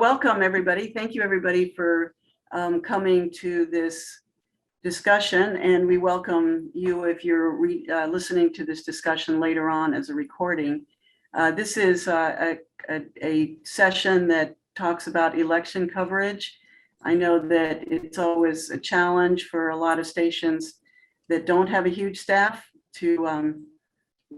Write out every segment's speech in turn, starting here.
welcome everybody. Thank you everybody for coming to this discussion, and we welcome you if you're listening to this discussion later on as a recording. This is a session that talks about election coverage. I know that it's always a challenge for a lot of stations that don't have a huge staff to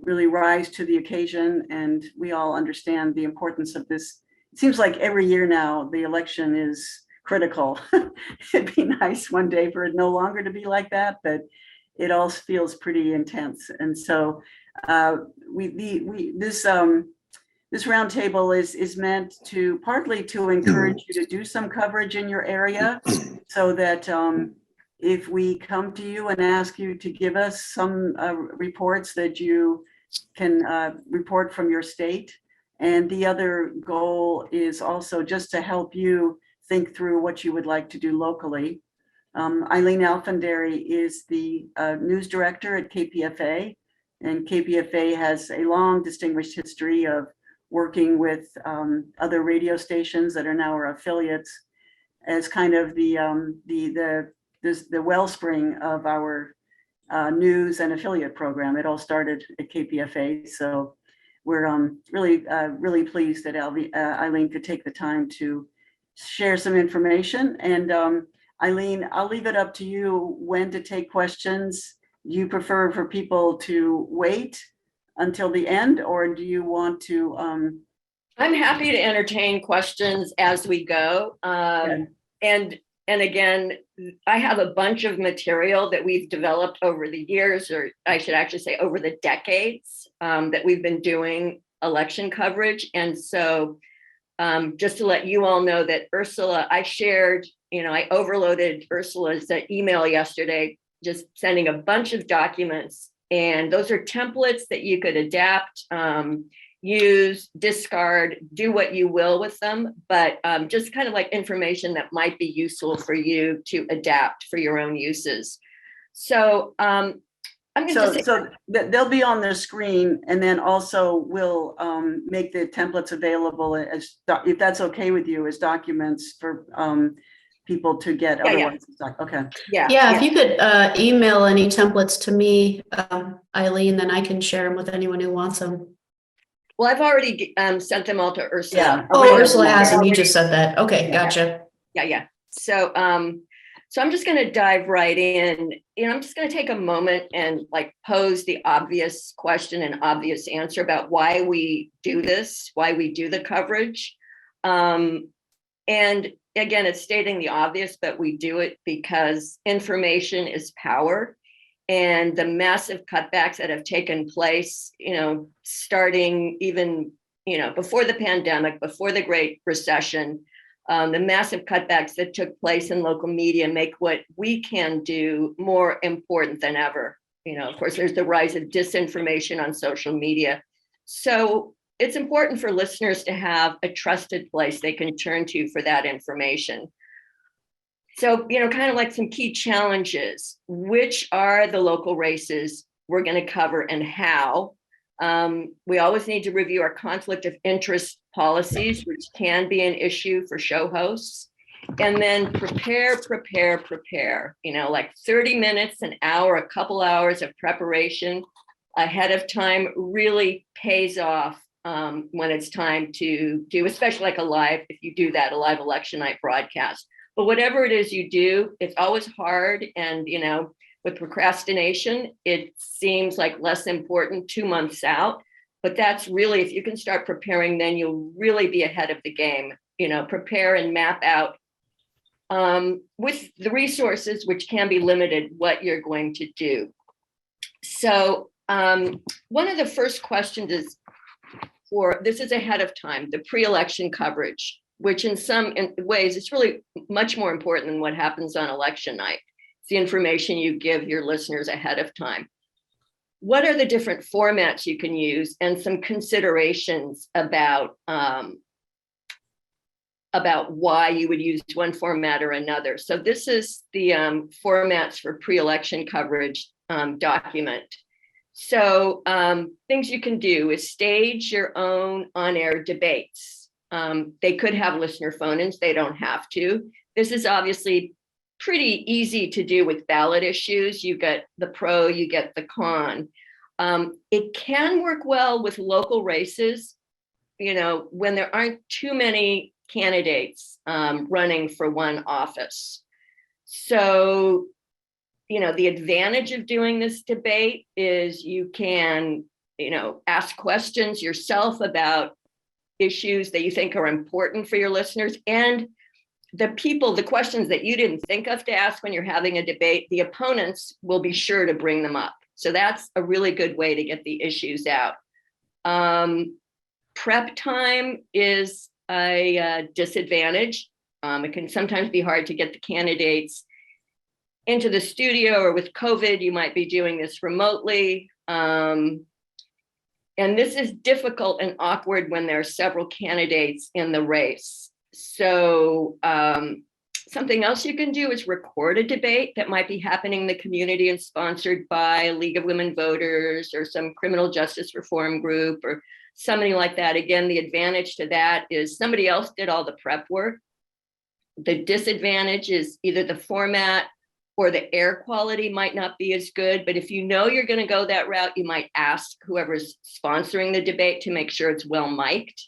really rise to the occasion, and we all understand the importance of this. It seems like every year now the election is critical. It'd be nice one day for it no longer to be like that, but it all feels pretty intense. And so this roundtable is meant to partly to encourage you to do some coverage in your area, so that if we come to you and ask you to give us some reports that you can report from your state. And the other goal is also just to help you think through what you would like to do locally. Aileen Alfandary is the news director at KPFA, and KPFA has a long distinguished history of working with other radio stations that are now our affiliates as kind of the wellspring of our news and affiliate program. It all started at KPFA, so we're really pleased that Aileen could take the time to share some information. And Aileen, I'll leave it up to you when to take questions. Do you prefer for people to wait until the end, or do you want to? I'm happy to entertain questions as we go. And again, I have a bunch of material that we've developed over the years, or I should actually say over the decades, that we've been doing election coverage. And so just to let you all know that Ursula, I shared, I overloaded Ursula's email yesterday, just sending a bunch of documents. And those are templates that you could adapt, use, discard, do what you will with them, but just kind of like information that might be useful for you to adapt for your own uses. So so they'll be on the screen, and then also we'll make the templates available as, if that's okay with you, as documents for people to get. Otherwise, okay. Yeah, if you could email any templates to me, Aileen, then I can share them with anyone who wants them. Well, I've already sent them all to Ursula. Yeah. Oh, Ursula has them. You just said that. Okay, gotcha. Yeah. So I'm just going to dive right in. I'm just going to take a moment and pose the obvious question and obvious answer about why we do this, why we do the coverage. And again, it's stating the obvious, but we do it because information is power. And the massive cutbacks that have taken place, starting even, before the pandemic, before the Great Recession, the massive cutbacks that took place in local media make what we can do more important than ever. Of course, there's the rise of disinformation on social media. So it's important for listeners to have a trusted place they can turn to for that information. So, kind of like some key challenges, which are the local races we're going to cover and how. We always need to review our conflict of interest policies, which can be an issue for show hosts. And then prepare, 30 minutes, an hour, a couple hours of preparation ahead of time really pays off when it's time to do, especially like a live election night broadcast. But whatever it is you do, it's always hard. And, with procrastination, it seems like less important 2 months out. But that's really, if you can start preparing, then you'll really be ahead of the game. Prepare and map out with the resources, which can be limited, what you're going to do. So one of the first questions is this is ahead of time, the pre-election coverage, which in some ways it's really much more important than what happens on election night. It's the information you give your listeners ahead of time. What are the different formats you can use, and some considerations about why you would use one format or another. So this is the formats for pre-election coverage document. So things you can do is stage your own on-air debates. They could have listener phone-ins, they don't have to. This is obviously pretty easy to do with ballot issues. You get the pro, you get the con. It can work well with local races, when there aren't too many candidates running for one office. So, the advantage of doing this debate is you can, ask questions yourself about issues that you think are important for your listeners, and the questions that you didn't think of to ask when you're having a debate, the opponents will be sure to bring them up. So that's a really good way to get the issues out. Prep time is a disadvantage. It can sometimes be hard to get the candidates into the studio, or with COVID, you might be doing this remotely. And this is difficult and awkward when there are several candidates in the race. So something else you can do is record a debate that might be happening in the community and sponsored by a League of Women Voters or some criminal justice reform group or something like that. Again, the advantage to that is somebody else did all the prep work. The disadvantage is either the format or the air quality might not be as good. But if you know you're going to go that route, you might ask whoever's sponsoring the debate to make sure it's well mic'd.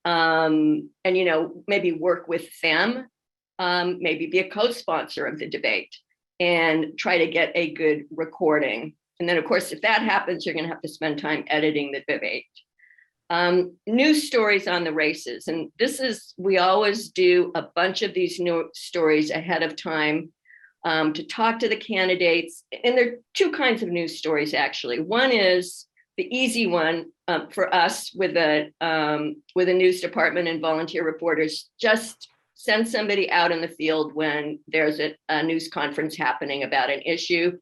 And, maybe work with them, maybe be a co-sponsor of the debate and try to get a good recording. And then, of course, if that happens, you're going to have to spend time editing the debate. News stories on the races. And we always do a bunch of these new stories ahead of time to talk to the candidates. And there are two kinds of news stories, actually. One is the easy one for us with a news department and volunteer reporters. Just send somebody out in the field when there's a news conference happening about an issue.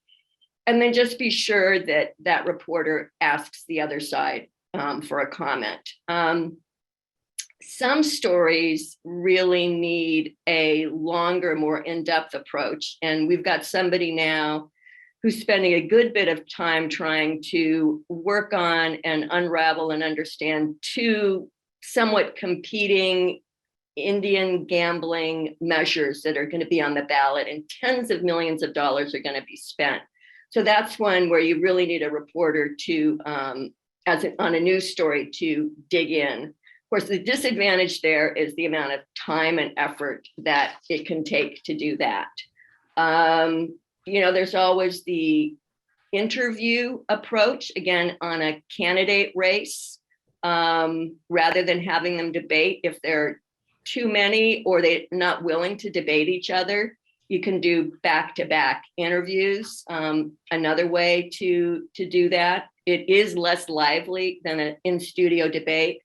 And then just be sure that that reporter asks the other side for a comment. Some stories really need a longer, more in-depth approach. And we've got somebody now who's spending a good bit of time trying to work on and unravel and understand two somewhat competing Indian gambling measures that are going to be on the ballot, and tens of millions of dollars are going to be spent. So that's one where you really need a reporter to, on a news story, to dig in. Of course, the disadvantage there is the amount of time and effort that it can take to do that. There's always the interview approach, again, on a candidate race, rather than having them debate. If there are too many or they're not willing to debate each other, you can do back-to-back interviews. Another way to do that. It is less lively than an in-studio debate.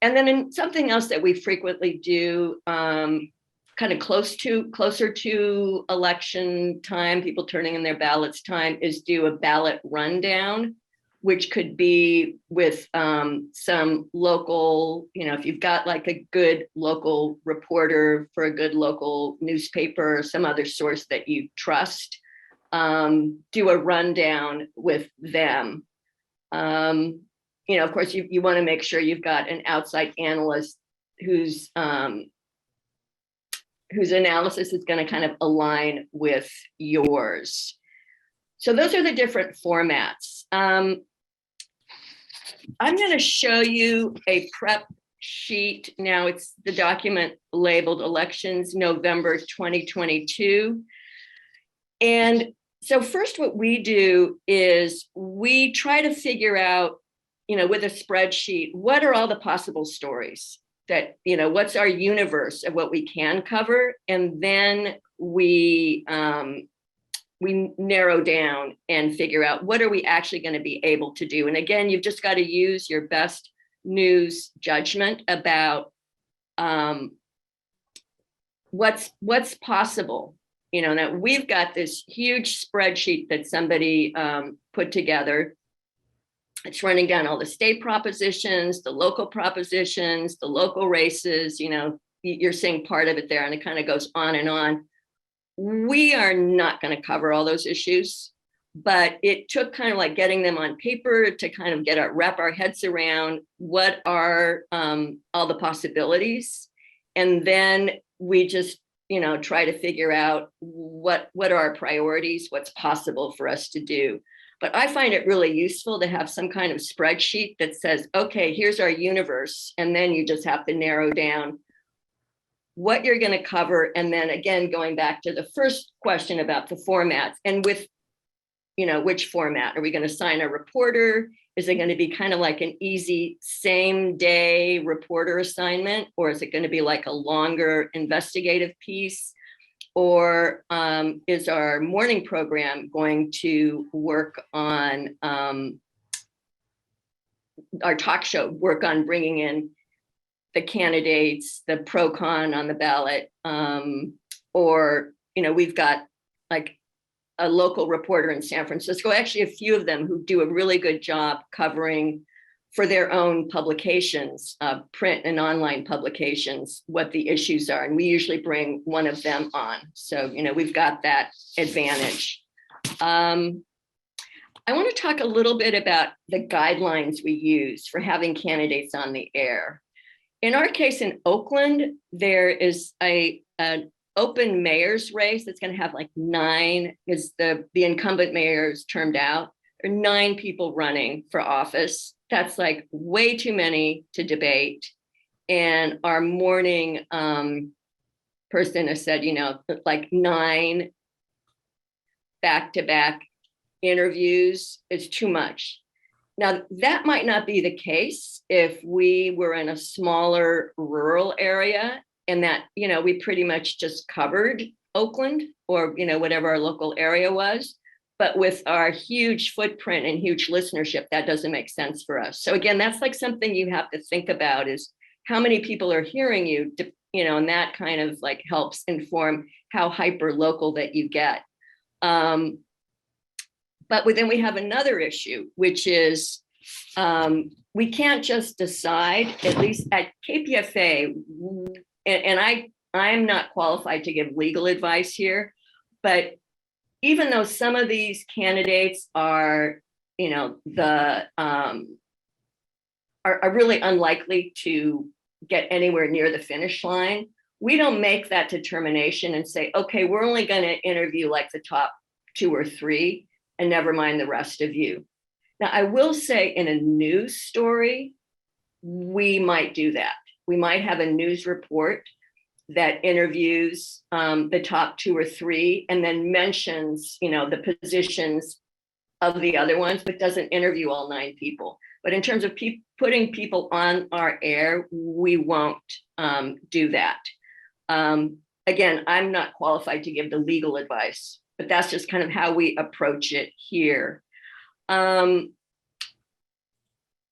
And then in something else that we frequently do, kind of closer to election time, people turning in their ballots time, is do a ballot rundown, which could be with some local, if you've got like a good local reporter for a good local newspaper or some other source that you trust, do a rundown with them. Of course, you want to make sure you've got an outside analyst whose analysis is going to kind of align with yours. So those are the different formats. I'm going to show you a prep sheet. Now it's the document labeled Elections November 2022. And so first what we do is we try to figure out, with a spreadsheet, what are all the possible stories that, what's our universe of what we can cover? And then we narrow down and figure out what are we actually going to be able to do. And again, you've just got to use your best news judgment about what's possible. Now we've got this huge spreadsheet that somebody put together. It's running down all the state propositions, the local propositions, the local races. You're seeing part of it there, and it kind of goes on and on. We are not going to cover all those issues. but it took kind of like getting them on paper to kind of wrap our heads around what are all the possibilities. And then we just, try to figure out what are our priorities, what's possible for us to do. But I find it really useful to have some kind of spreadsheet that says, okay, here's our universe. And then you just have to narrow down what you're going to cover. And then again, going back to the first question about the formats, and with, which format? Are we going to assign a reporter? Is it going to be kind of like an easy same day reporter assignment? Or is it going to be like a longer investigative piece? Or is our morning program going to work on our talk show, work on bringing in the candidates, the pro-con on the ballot? Or, we've got like a local reporter in San Francisco, actually a few of them who do a really good job covering for their own publications, print and online publications, what the issues are. And we usually bring one of them on. So, we've got that advantage. I want to talk a little bit about the guidelines we use for having candidates on the air. In our case in Oakland, there is an open mayor's race that's going to have like 9, because the incumbent mayor is termed out. There are 9 people running for office. That's like way too many to debate. And our morning person has said, like 9 back-to-back interviews is too much. Now, that might not be the case if we were in a smaller rural area and that, we pretty much just covered Oakland or, whatever our local area was. But with our huge footprint and huge listenership, that doesn't make sense for us. So again, that's like something you have to think about is how many people are hearing you, and that kind of like helps inform how hyper local that you get. But then we have another issue, which is we can't just decide, at least at KPFA, and I'm not qualified to give legal advice here, but even though some of these candidates are, are really unlikely to get anywhere near the finish line, we don't make that determination and say, okay, we're only going to interview like the top 2 or 3 and never mind the rest of you. Now, I will say in a news story, we might do that. We might have a news report that interviews the top 2 or 3 and then mentions, the positions of the other ones, but doesn't interview all 9 people. But in terms of putting people on our air, we won't do that. Again, I'm not qualified to give the legal advice, but that's just kind of how we approach it here.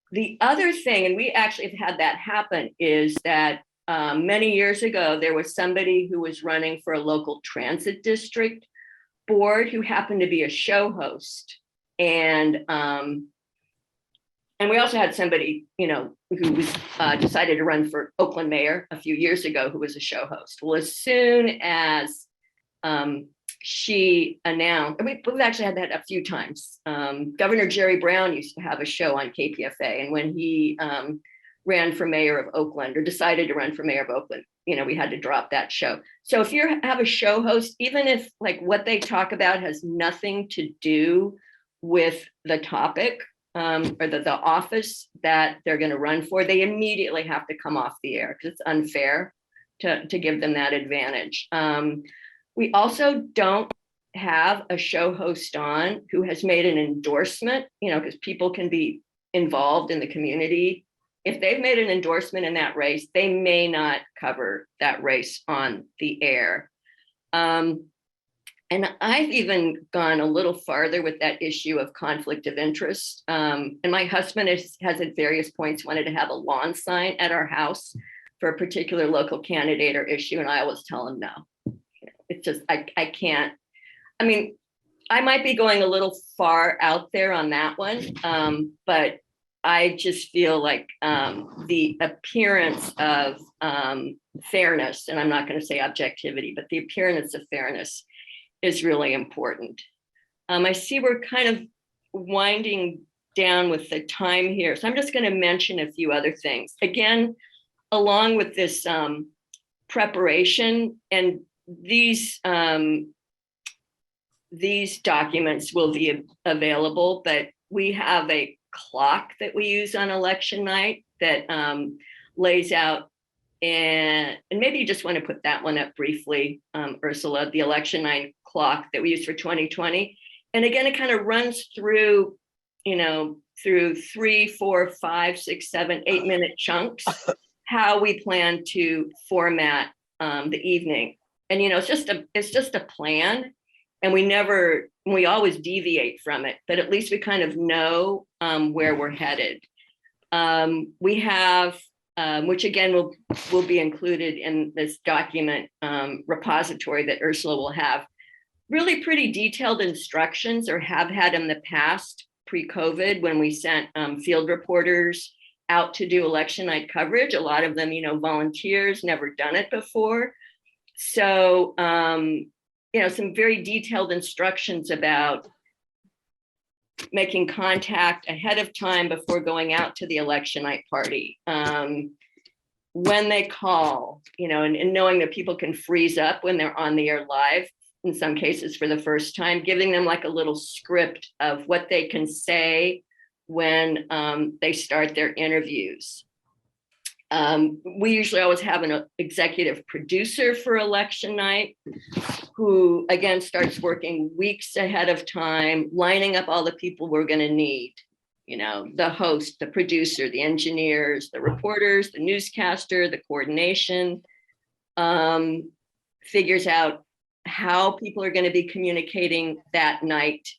The other thing, and we actually have had that happen, is that many years ago, there was somebody who was running for a local transit district board who happened to be a show host. And we also had somebody, who was decided to run for Oakland mayor a few years ago who was a show host. Well, as soon as she announced, we've actually had that a few times. Governor Jerry Brown used to have a show on KPFA. And when he ran for mayor of Oakland or decided to run for mayor of Oakland, we had to drop that show. So if you have a show host, even if like what they talk about has nothing to do with the topic or the office that they're going to run for, they immediately have to come off the air because it's unfair to give them that advantage. We also don't have a show host on who has made an endorsement, because people can be involved in the community. If they've made an endorsement in that race, they may not cover that race on the air. And I've even gone a little farther with that issue of conflict of interest. And my husband has at various points wanted to have a lawn sign at our house for a particular local candidate or issue. And I always tell him no. It's just, I can't. I mean, I might be going a little far out there on that one, but I just feel like the appearance of fairness, and I'm not going to say objectivity, but the appearance of fairness is really important. I see we're kind of winding down with the time here. So I'm just going to mention a few other things. Again, along with this preparation, and these documents will be available, but we have a clock that we use on election night that lays out, and maybe you just want to put that one up briefly, Ursula, the election night clock that we use for 2020. And again, it kind of runs through, through 3, 4, 5, 6, 7, 8-minute chunks, how we plan to format the evening. And, it's just a plan, and we always deviate from it, but at least we kind of know where we're headed. We have, which again will be included in this document repository that Ursula will have, really pretty detailed instructions, or have had in the past pre-COVID, when we sent field reporters out to do election night coverage. A lot of them, volunteers, never done it before. So, some very detailed instructions about making contact ahead of time before going out to the election night party. When they call, and knowing that people can freeze up when they're on the air live, in some cases for the first time, giving them like a little script of what they can say when they start their interviews. We usually always have an executive producer for election night, who again starts working weeks ahead of time, lining up all the people we're going to need. The host, the producer, the engineers, the reporters, the newscaster, the coordination, figures out how people are going to be communicating that night.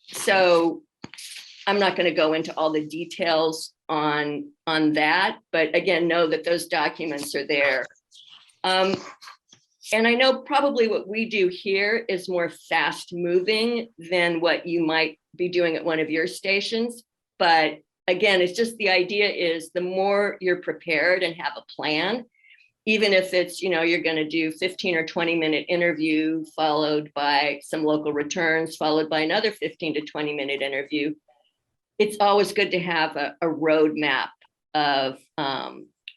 So I'm not going to go into all the details on that, but again, know that those documents are there. And I know probably what we do here is more fast moving than what you might be doing at one of your stations. But again, it's just, the idea is the more you're prepared and have a plan, even if it's, you're going to do 15 or 20-minute interview, followed by some local returns, followed by another 15 to 20-minute interview. It's always good to have a roadmap of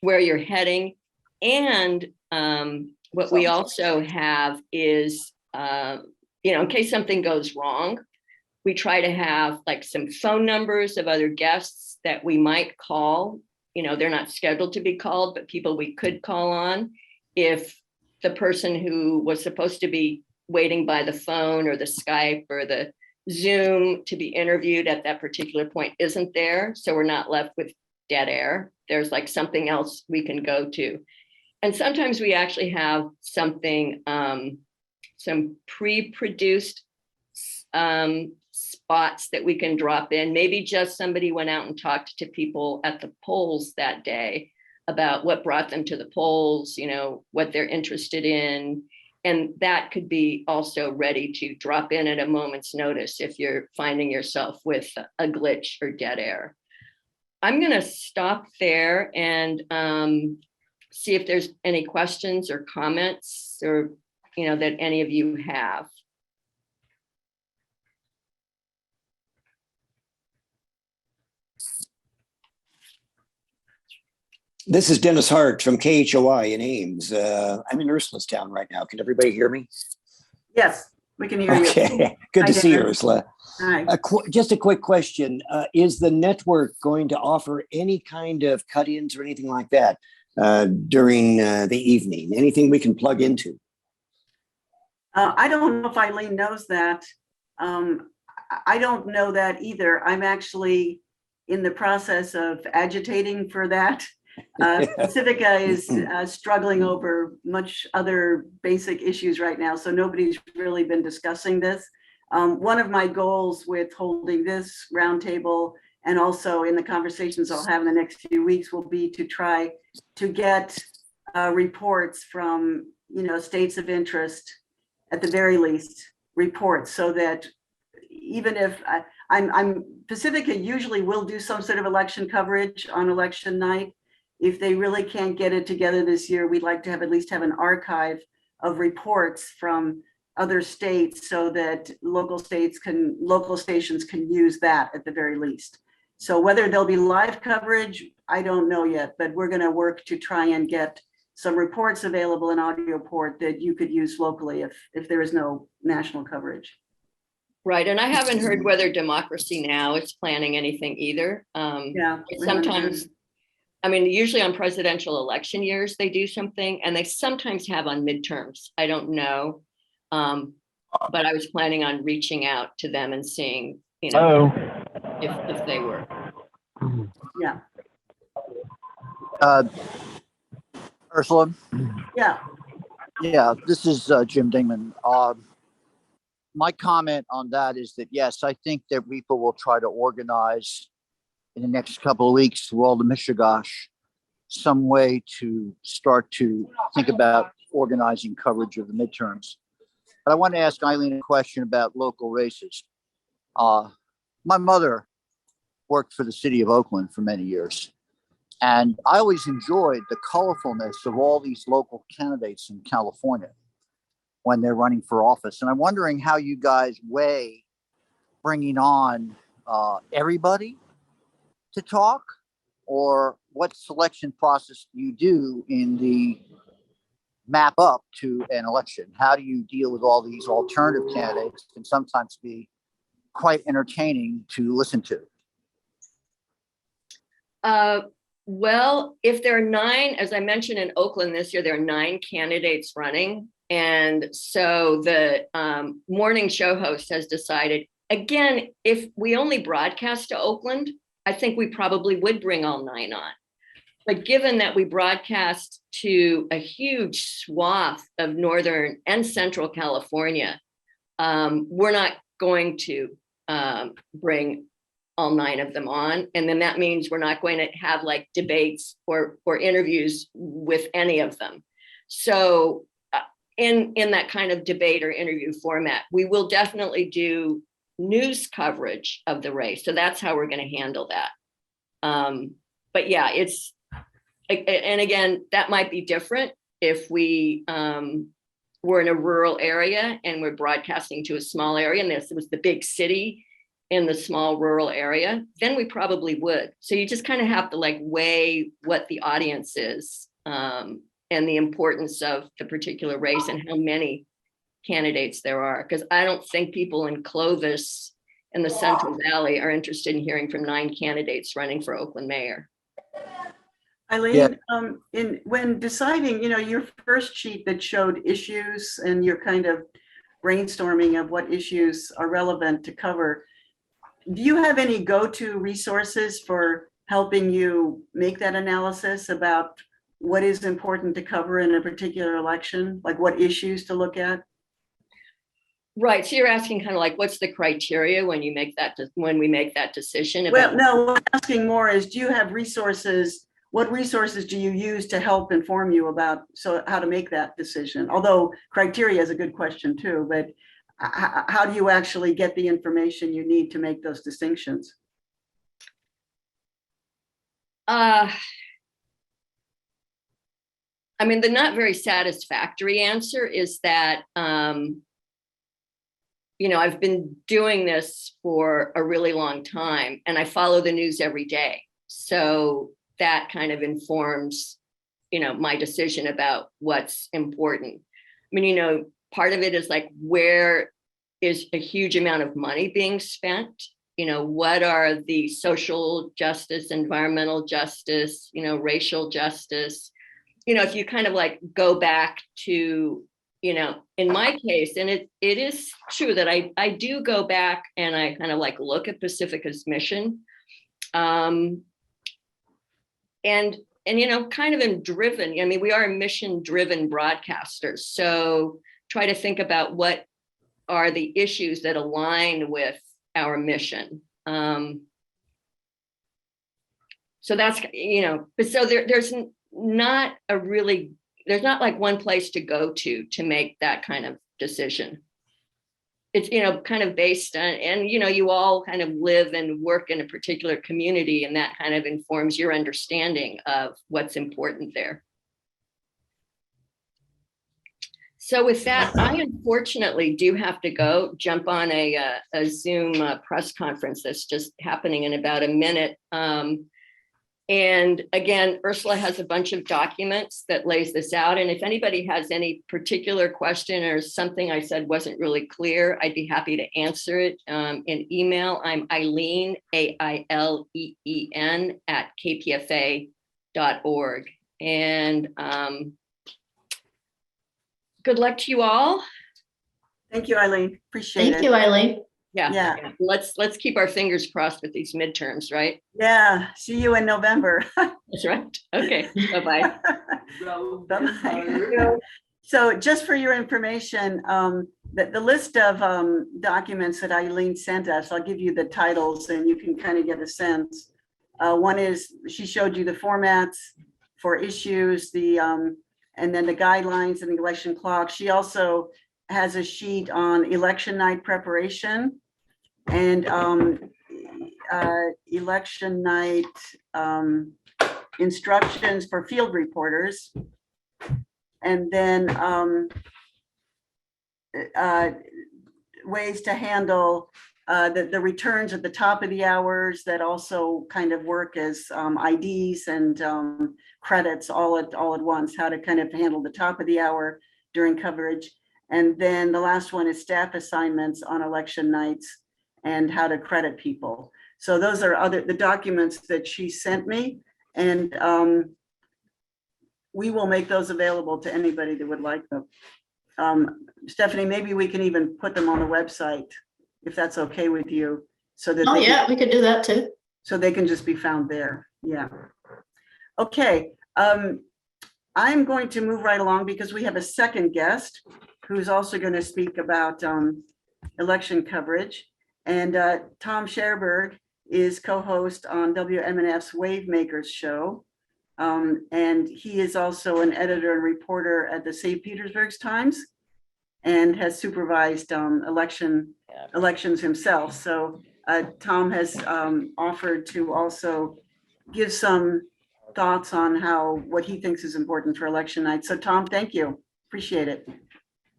where you're heading. And what we also have is, in case something goes wrong, we try to have like some phone numbers of other guests that we might call. They're not scheduled to be called, but people we could call on if the person who was supposed to be waiting by the phone or the Skype or the Zoom to be interviewed at that particular point isn't there. So we're not left with dead air. There's like something else we can go to. And sometimes we actually have something, some pre-produced spots that we can drop in. Maybe just somebody went out and talked to people at the polls that day about what brought them to the polls, what they're interested in. And that could be also ready to drop in at a moment's notice if you're finding yourself with a glitch or dead air. I'm going to stop there and see if there's any questions or comments or, that any of you have. This is Dennis Hart from KHOI in Ames. I'm in Ursulastown right now. Can everybody hear me? Yes, we can hear you. Okay, good to see you, Ursula. Hi. Just a quick question. Is the network going to offer any kind of cut-ins or anything like that during the evening? Anything we can plug into? I don't know if Aileen knows that. I don't know that either. I'm actually in the process of agitating for that. Pacifica is struggling over much other basic issues right now, so nobody's really been discussing this. One of my goals with holding this roundtable, and also in the conversations I'll have in the next few weeks, will be to try to get reports from states of interest, at the very least, reports, so that even if Pacifica usually will do some sort of election coverage on election night. If they really can't get it together this year, we'd like to have at least have an archive of reports from other states so that local stations can use that at the very least. So whether there'll be live coverage, I don't know yet, but we're going to work to try and get some reports available in audio port that you could use locally if there is no national coverage. Right, and I haven't heard whether Democracy Now! Is planning anything either. Yeah. Sometimes, I mean, usually on presidential election years, they do something, and they sometimes have on midterms. I don't know. But I was planning on reaching out to them and seeing, you know, if they were. Yeah. Ursula? Yeah. Yeah, this is Jim Dingman. My comment on that is that, yes, I think that people will try to organize in the next couple of weeks through all the Michigash some way to start to think about organizing coverage of the midterms. But I want to ask Aileen a question about local races. My mother worked for the city of Oakland for many years, and I always enjoyed the colorfulness of all these local candidates in California when they're running for office. And I'm wondering how you guys weigh bringing on everybody to talk, or what selection process do you do in the map up to an election? How do you deal with all these alternative candidates that can sometimes be quite entertaining to listen to? Well, if there are 9, as I mentioned in Oakland this year, there are 9 candidates running. And so the morning show host has decided, again, if we only broadcast to Oakland, I think we probably would bring all 9 on. But given that we broadcast to a huge swath of Northern and Central California, we're not going to bring all 9 of them on. And then that means we're not going to have like debates or interviews with any of them. So in that kind of debate or interview format, we will definitely do news coverage of the race. So that's how we're going to handle that. But yeah, and again, that might be different if we were in a rural area and we're broadcasting to a small area, and this was the big city in the small rural area, then we probably would. So you just kind of have to like weigh what the audience is and the importance of the particular race and how many candidates there are. Because I don't think people in Clovis and the Central Valley are interested in hearing from 9 candidates running for Oakland mayor. Aileen, when deciding, your first sheet that showed issues and your kind of brainstorming of what issues are relevant to cover, do you have any go-to resources for helping you make that analysis about what is important to cover in a particular election, like what issues to look at? Right. So you're asking kind of like, what's the criteria when you make that, when we make that decision? Well, no, what I'm asking more is, do you have resources? What resources do you use to help inform you about how to make that decision? Although criteria is a good question too, but how do you actually get the information you need to make those distinctions? I mean, the not very satisfactory answer is that, I've been doing this for a really long time and I follow the news every day. So that kind of informs, my decision about what's important. I mean, part of it is like, where is a huge amount of money being spent? What are the social justice, environmental justice, racial justice? If you kind of like go back to, in my case, and it is true that I do go back and I kind of like look at Pacifica's mission. And kind of am driven. I mean, we are mission-driven broadcasters. So try to think about what are the issues that align with our mission. So that's, so there's not like one place to go to make that kind of decision. It's, kind of based on, and, you all kind of live and work in a particular community, and that kind of informs your understanding of what's important there. So with that, I unfortunately do have to go jump on a Zoom press conference that's just happening in about a minute. And again, Ursula has a bunch of documents that lays this out. And if anybody has any particular question or something I said wasn't really clear, I'd be happy to answer it in email. I'm Aileen, AILEEN @kpfa.org. And good luck to you all. Thank you, Eileen. Appreciate it. Thank you, Eileen. Yeah. Let's keep our fingers crossed with these midterms, right? Yeah, see you in November. That's right. Okay, bye-bye. Bye-bye. So just for your information, the list of documents that Eileen sent us, I'll give you the titles and you can kind of get a sense. One is, she showed you the formats for issues, and then the guidelines and the election clock. She also has a sheet on election night preparation and election night instructions for field reporters. And then ways to handle the returns at the top of the hours that also kind of work as IDs and credits all at once, how to kind of handle the top of the hour during coverage. And then the last one is staff assignments on election nights and how to credit people. So those are the documents that she sent me, and we will make those available to anybody that would like them. Stephanie, maybe we can even put them on the website if that's okay with you, so that Oh, yeah, we could do that too. so they can just be found there. Yeah. Okay. I'm going to move right along because we have a second guest who's also going to speak about election coverage. And Tom Scherberger is co-host on WMNF's WaveMakers show. And he is also an editor and reporter at the St. Petersburg Times and has supervised elections himself. So Tom has offered to also give some thoughts on what he thinks is important for election night. So Tom, thank you. Appreciate it.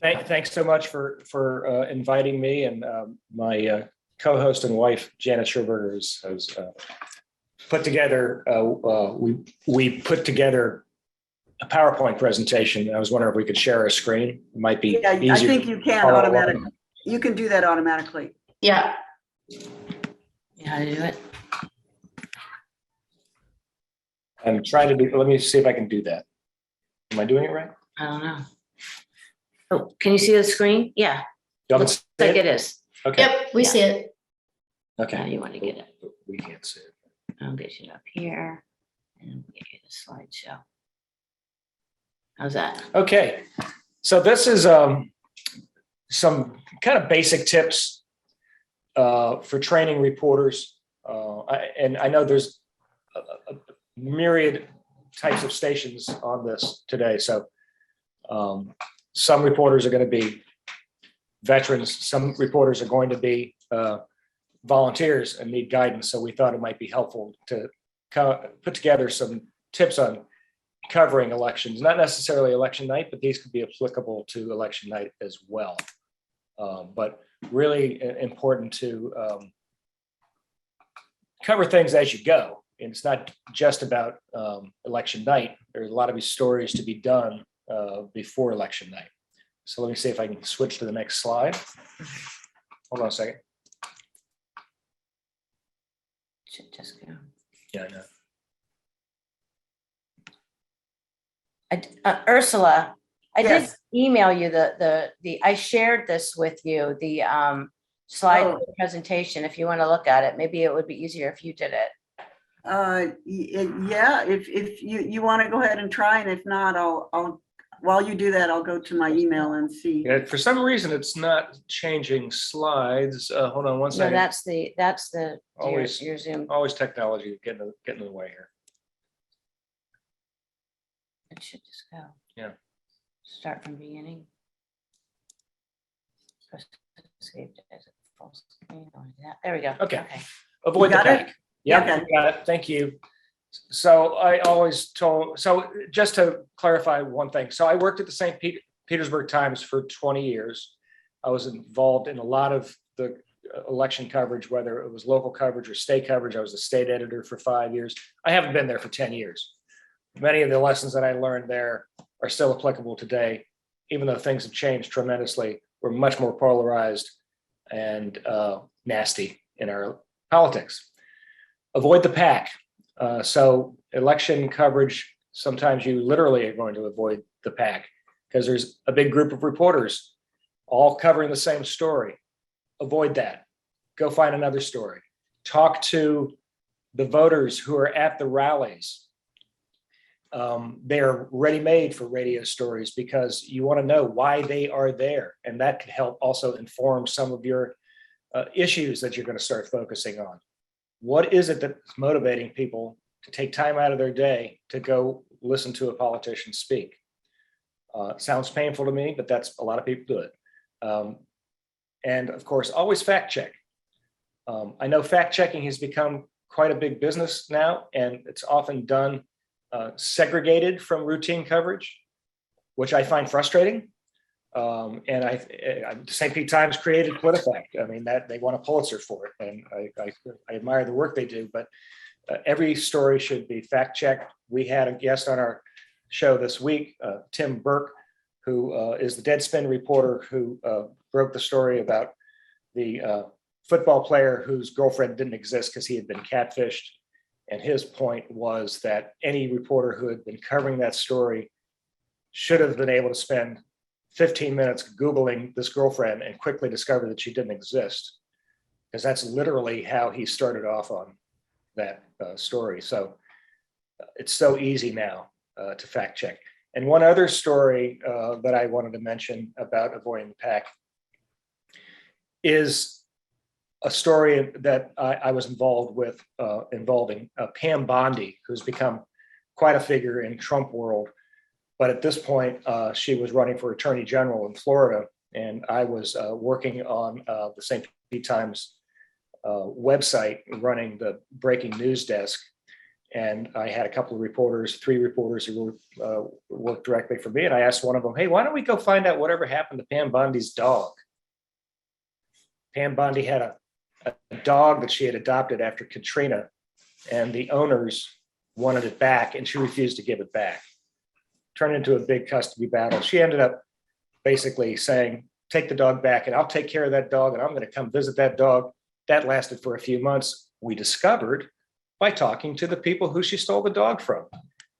Thanks so much for inviting me, and my co-host and wife, Janet Scherberger, has put together, we put together a PowerPoint presentation. I was wondering if we could share a screen. It might be Yeah, easier. I think you can follow automatically. along. You can do that automatically. Yeah. How to do it? I'm trying to do, let me see if I can do that. Am I doing it right? I don't know. Oh, can you see the screen? Yeah, You haven't looks seen like it? it is. Okay, Yep, we see it. How okay. do you want to get it? We can't see it. I'll get you up here and we'll get you the slideshow. How's that? Okay, so this is some kind of basic tips for training reporters. And I know there's a myriad types of stations on this today. So some reporters are going to be veterans. Some reporters are going to be volunteers and need guidance. So we thought it might be helpful to put together some tips on covering elections, not necessarily election night, but these could be applicable to election night as well. But really important to cover things as you go. And it's not just about election night. There's a lot of these stories to be done before election night. So let me see if I can switch to the next slide. Hold on a second. Should just go. Yeah, I know. Ursula, I did Yes. email you I shared this with you, the slide Oh. presentation. If you want to look at it, maybe it would be easier if you did it. Yeah, if you want to go ahead and try, and if not, I'll while you do that, I'll go to my email and see. Yeah, for some reason, it's not changing slides. Hold on one No, second. that's your Always. your Zoom. Always technology getting in the way here. It should just go. Yeah. Start from beginning. Press escape as a full screen or that. There we go. Okay. Avoid the got it? pack. Yeah, Okay. got it. Thank you. So I always told, so just to clarify one thing. So I worked at the St. Petersburg Times for 20 years. I was involved in a lot of the election coverage, whether it was local coverage or state coverage. I was a state editor for 5 years. I haven't been there for 10 years. Many of the lessons that I learned there are still applicable today, even though things have changed tremendously. We're much more polarized and nasty in our politics. Avoid the pack. So election coverage, sometimes you literally are going to avoid the pack because there's a big group of reporters all covering the same story. Avoid that. Go find another story. Talk to the voters who are at the rallies. They are ready-made for radio stories because you want to know why they are there. And that can help also inform some of your issues that you're going to start focusing on. What is it that's motivating people to take time out of their day to go listen to a politician speak? Sounds painful to me, but that's a lot of people do it. And of course, always fact check. I know fact checking has become quite a big business now, and it's often done segregated from routine coverage, which I find frustrating. And the St. Pete Times created PolitiFact. I mean, that they won a Pulitzer for it, and I admire the work they do. But every story should be fact checked. We had a guest on our show this week, Tim Burke, who is the Deadspin reporter who broke the story about the football player whose girlfriend didn't exist because he had been catfished. And his point was that any reporter who had been covering that story should have been able to spend 15 minutes Googling this girlfriend and quickly discover that she didn't exist, because that's literally how he started off on that story. So it's so easy now to fact check. And one other story that I wanted to mention about avoiding the pack is a story that I was involved with involving Pam Bondi, who's become quite a figure in Trump world. But at this point, she was running for Attorney General in Florida, and I was working on the St. Pete Times website, running the breaking news desk. And I had a couple of reporters, 3 reporters who worked directly for me. And I asked one of them, hey, why don't we go find out whatever happened to Pam Bondi's dog? Pam Bondi had a dog that she had adopted after Katrina, and the owners wanted it back, and she refused to give it back. Turned into a big custody battle. She ended up basically saying, take the dog back and I'll take care of that dog and I'm going to come visit that dog. That lasted for a few months. We discovered by talking to the people who she stole the dog from.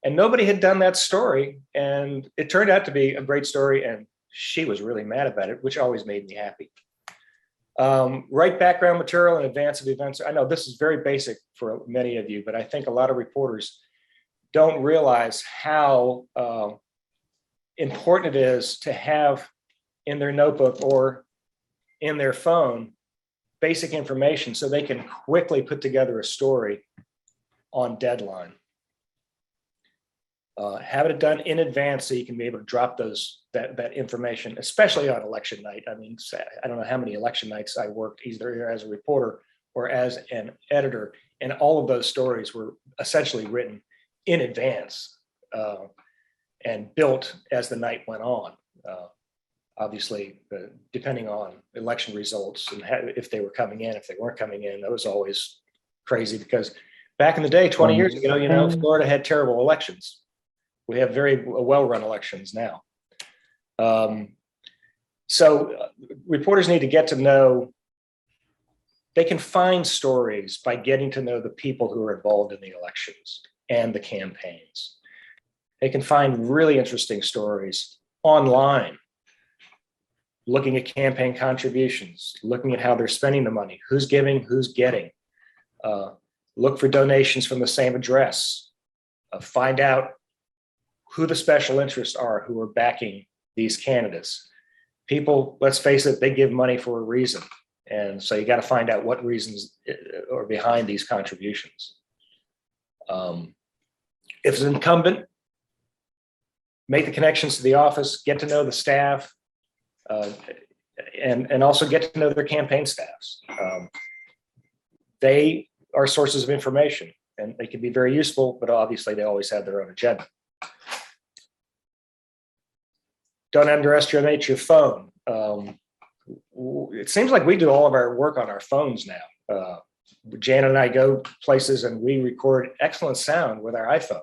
And nobody had done that story. And it turned out to be a great story. And she was really mad about it, which always made me happy. Write background material in advance of events. I know this is very basic for many of you, but I think a lot of reporters don't realize how important it is to have in their notebook or in their phone basic information so they can quickly put together a story on deadline. Have it done in advance so you can be able to drop that information, especially on election night. I mean, I don't know how many election nights I worked either as a reporter or as an editor, and all of those stories were essentially written in advance and built as the night went on. Obviously, depending on election results and if they were coming in, if they weren't coming in, that was always crazy because back in the day, 20 years ago, Florida had terrible elections. We have very well-run elections now. So reporters need to get to know, they can find stories by getting to know the people who are involved in the elections and the campaigns. They can find really interesting stories online, looking at campaign contributions, looking at how they're spending the money, who's giving, who's getting. Look for donations from the same address. Find out who the special interests are who are backing these candidates. People, let's face it, they give money for a reason. And so you got to find out what reasons are behind these contributions. If it's incumbent, make the connections to the office, get to know the staff, and also get to know their campaign staffs. They are sources of information and they can be very useful, but obviously they always have their own agenda. don't underestimate your phone. It seems like we do all of our work on our phones now. Jan and I go places and we record excellent sound with our iPhone,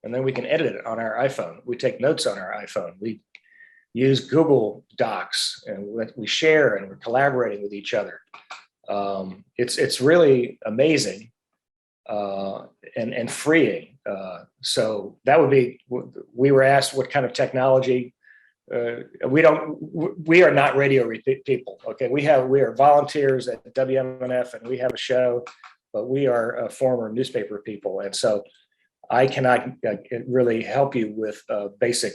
and then we can edit it on our iPhone. We take notes on our iPhone. We use Google Docs, and we share, and we're collaborating with each other. It's really amazing and freeing. So that would be, we were asked what kind of technology. We are not radio people. Okay, we are volunteers at WMNF, and we have a show, but we are former newspaper people, and so I cannot really help you with basic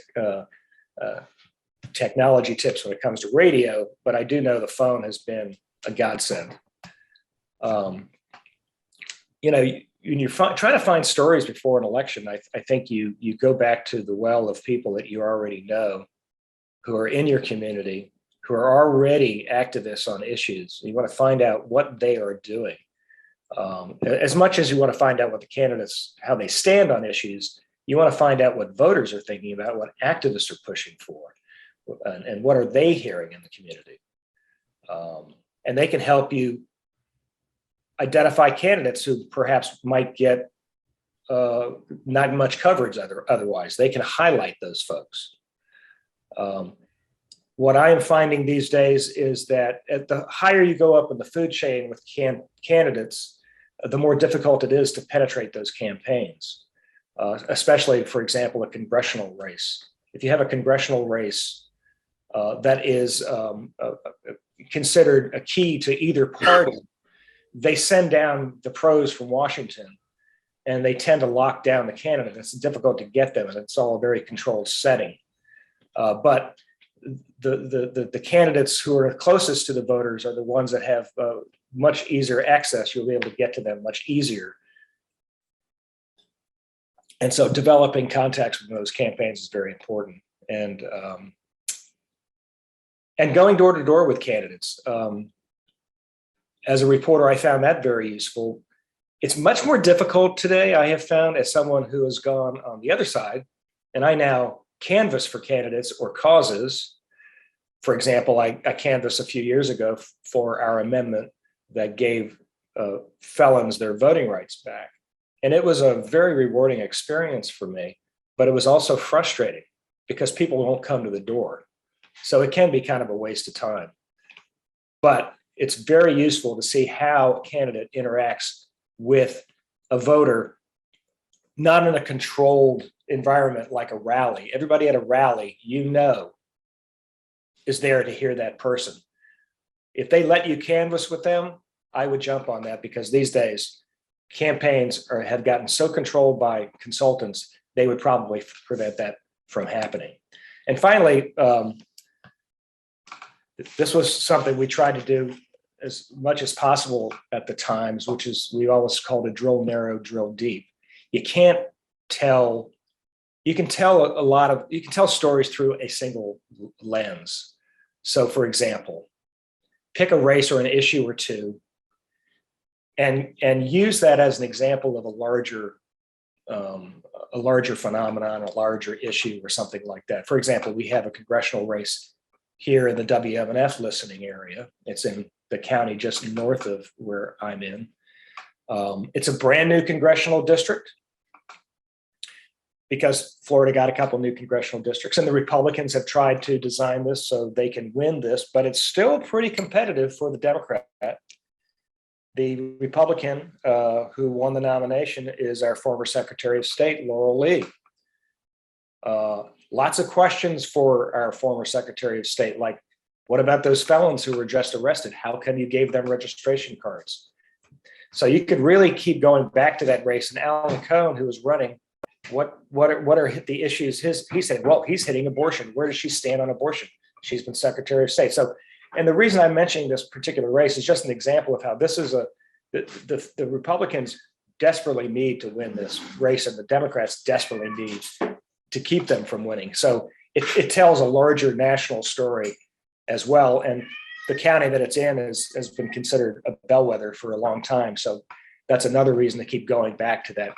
technology tips when it comes to radio, but I do know the phone has been a godsend. When you're trying to find stories before an election, I think you go back to the well of people that you already know, who are in your community, who are already activists on issues. You want to find out what they are doing. As much as you want to find out what the candidates, how they stand on issues, you want to find out what voters are thinking about, what activists are pushing for, and what are they hearing in the community. And they can help you identify candidates who perhaps might get not much coverage otherwise. They can highlight those folks. What I am finding these days is that at the higher you go up in the food chain with candidates, the more difficult it is to penetrate those campaigns, especially, for example, a congressional race. If you have a congressional race that is considered a key to either party, they send down the pros from Washington, and they tend to lock down the candidate. It's difficult to get them, and it's all a very controlled setting. But the candidates who are closest to the voters are the ones that have much easier access. You'll be able to get to them much easier. And so developing contacts with those campaigns is very important. And going door to door with candidates. As a reporter, I found that very useful. It's much more difficult today, I have found, as someone who has gone on the other side, and I now canvass for candidates or causes. For example, I canvassed a few years ago for our amendment that gave felons their voting rights back. And it was a very rewarding experience for me, but it was also frustrating because people won't come to the door. So it can be kind of a waste of time. But it's very useful to see how a candidate interacts with a voter, not in a controlled environment like a rally. Everybody at a rally, is there to hear that person. If they let you canvass with them, I would jump on that, because these days campaigns have gotten so controlled by consultants, they would probably prevent that from happening. And finally, this was something we tried to do as much as possible at the Times, which is, we always called it drill narrow, drill deep. You can tell stories through a single lens. So for example, pick a race or an issue or two and use that as an example of a larger phenomenon, a larger issue or something like that. For example, we have a congressional race here in the WMNF listening area. It's in the county just north of where I'm in. It's a brand new congressional district, because Florida got a couple new congressional districts, and the Republicans have tried to design this so they can win this, but it's still pretty competitive for the Democrat. The Republican who won the nomination is our former Secretary of State, Laurel Lee. Lots of questions for our former Secretary of State, like, what about those felons who were just arrested? How come you gave them registration cards? So you could really keep going back to that race. And Alan Cohn, who was running, what are the issues? He said, well, he's hitting abortion. Where does she stand on abortion? She's been Secretary of State. So, and the reason I'm mentioning this particular race is just an example of how this is the Republicans desperately need to win this race, and the Democrats desperately need to keep them from winning. So it tells a larger national story as well. And the county that it's in has been considered a bellwether for a long time. So that's another reason to keep going back to that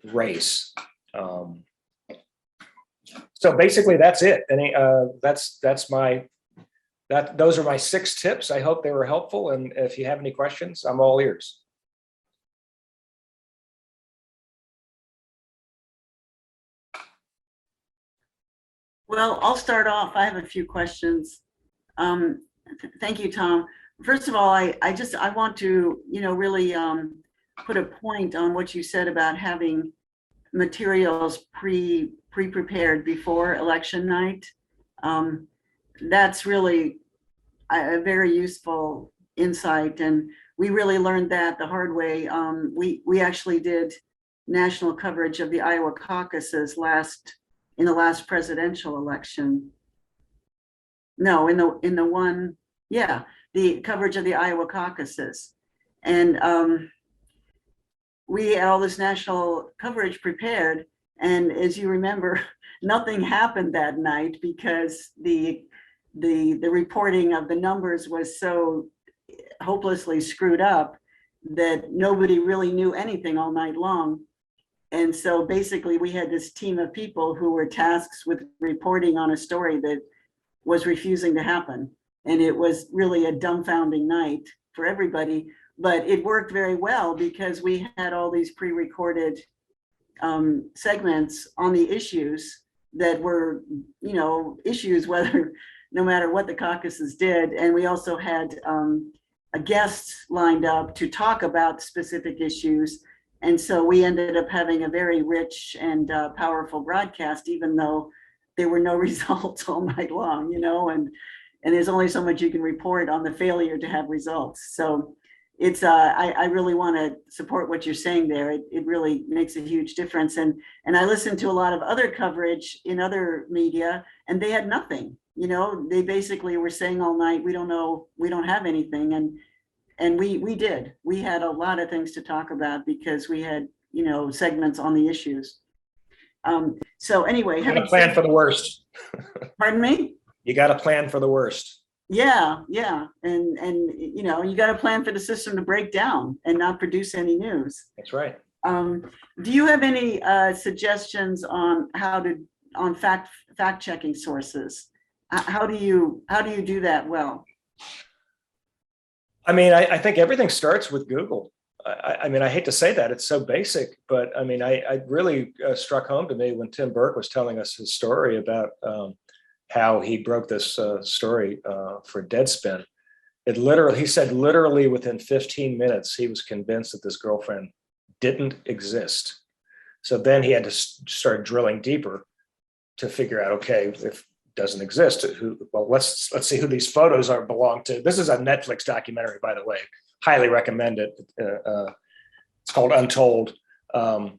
race. So basically, that's it. Those are my 6 tips. I hope they were helpful. And if you have any questions, I'm all ears. Well, I'll start off. I have a few questions. Thank you, Tom. First of all, I want to, really put a point on what you said about having materials pre-prepared before election night. That's really a very useful insight, and we really learned that the hard way. We actually did national coverage of the Iowa caucuses in the last presidential election. No, in the one, yeah, the coverage of the Iowa caucuses. And we had all this national coverage prepared. And as you remember, nothing happened that night because the reporting of the numbers was so hopelessly screwed up that nobody really knew anything all night long. And so basically we had this team of people who were tasked with reporting on a story that was refusing to happen. And it was really a dumbfounding night for everybody, but it worked very well because we had all these pre-recorded segments on the issues that were, issues whether, no matter what the caucuses did. And we also had a guest lined up to talk about specific issues. And so we ended up having a very rich and powerful broadcast, even though there were no results all night long, and there's only so much you can report on the failure to have results. So it's, I really want to support what you're saying there. It really makes a huge difference. And I listened to a lot of other coverage in other media, and they had nothing. They basically were saying all night, we don't know, we don't have anything. And we did. We had a lot of things to talk about because we had, segments on the issues. So anyway, You got to plan for the worst. Pardon me? You got to plan for the worst. Yeah. And you got to plan for the system to break down and not produce any news. That's right. Do you have any suggestions on on fact checking sources? How do you do that well? I mean, I think everything starts with Google. I mean, I hate to say that, it's so basic, but I mean, I really struck home to me when Tim Burke was telling us his story about how he broke this story for Deadspin. He said literally within 15 minutes, he was convinced that this girlfriend didn't exist. So then he had to start drilling deeper to figure out, okay, if it doesn't exist, let's see who these photos belong to. This is a Netflix documentary, by the way. Highly recommend it. It's called Untold. Okay,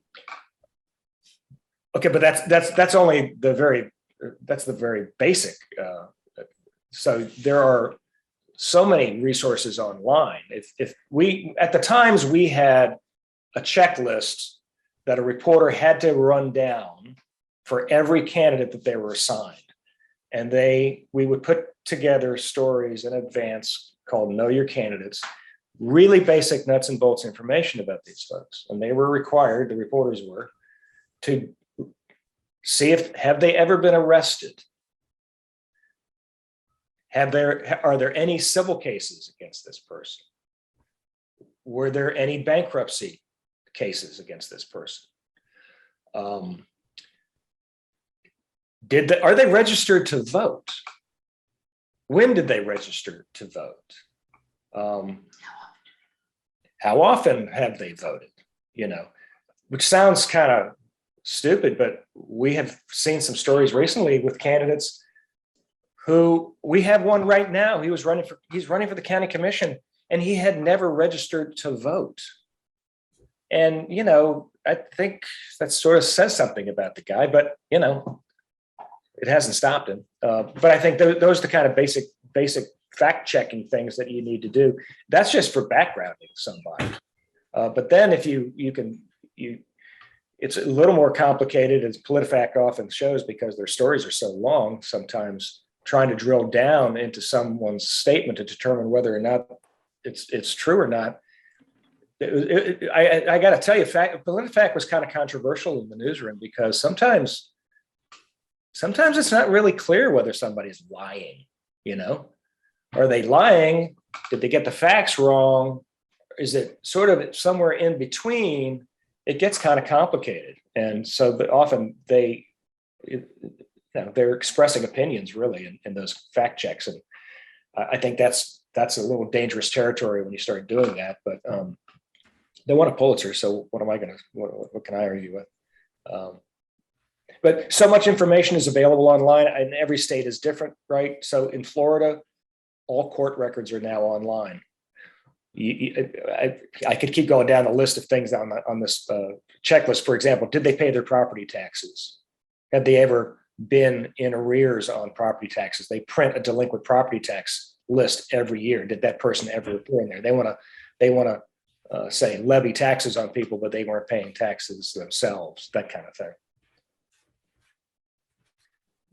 but that's only the very basic. So there are so many resources online. If we at the times we had a checklist that a reporter had to run down for every candidate that they were assigned, and we would put together stories in advance called Know Your Candidates. Really basic nuts and bolts information about these folks. And they were required, the reporters were, to see have they ever been arrested? Are there any civil cases against this person? Were there any bankruptcy cases against this person? Are they registered to vote? When did they register to vote? How often have they voted? Which sounds kind of stupid, but we have seen some stories recently with candidates who, we have one right now. He's running for the county commission, and he had never registered to vote. And, I think that sort of says something about the guy, but, it hasn't stopped him. But I think those are the kind of basic fact checking things that you need to do. That's just for backgrounding somebody. But then if it's a little more complicated, as PolitiFact often shows, because their stories are so long, sometimes trying to drill down into someone's statement to determine whether or not it's true or not. I got to tell you, PolitiFact was kind of controversial in the newsroom because sometimes sometimes it's not really clear whether somebody's lying, you know? Are they lying? Did they get the facts wrong? Is it sort of somewhere in between? It gets kind of complicated. And so often they're expressing opinions really in those fact checks. And I think that's a little dangerous territory when you start doing that, but they won a Pulitzer. So what can I argue with? But so much information is available online, and every state is different, right? So in Florida, all court records are now online. I could keep going down the list of things on this checklist. For example, did they pay their property taxes? Have they ever been in arrears on property taxes? They print a delinquent property tax list every year. Did that person ever appear in there? They want to say levy taxes on people, but they weren't paying taxes themselves. That kind of thing.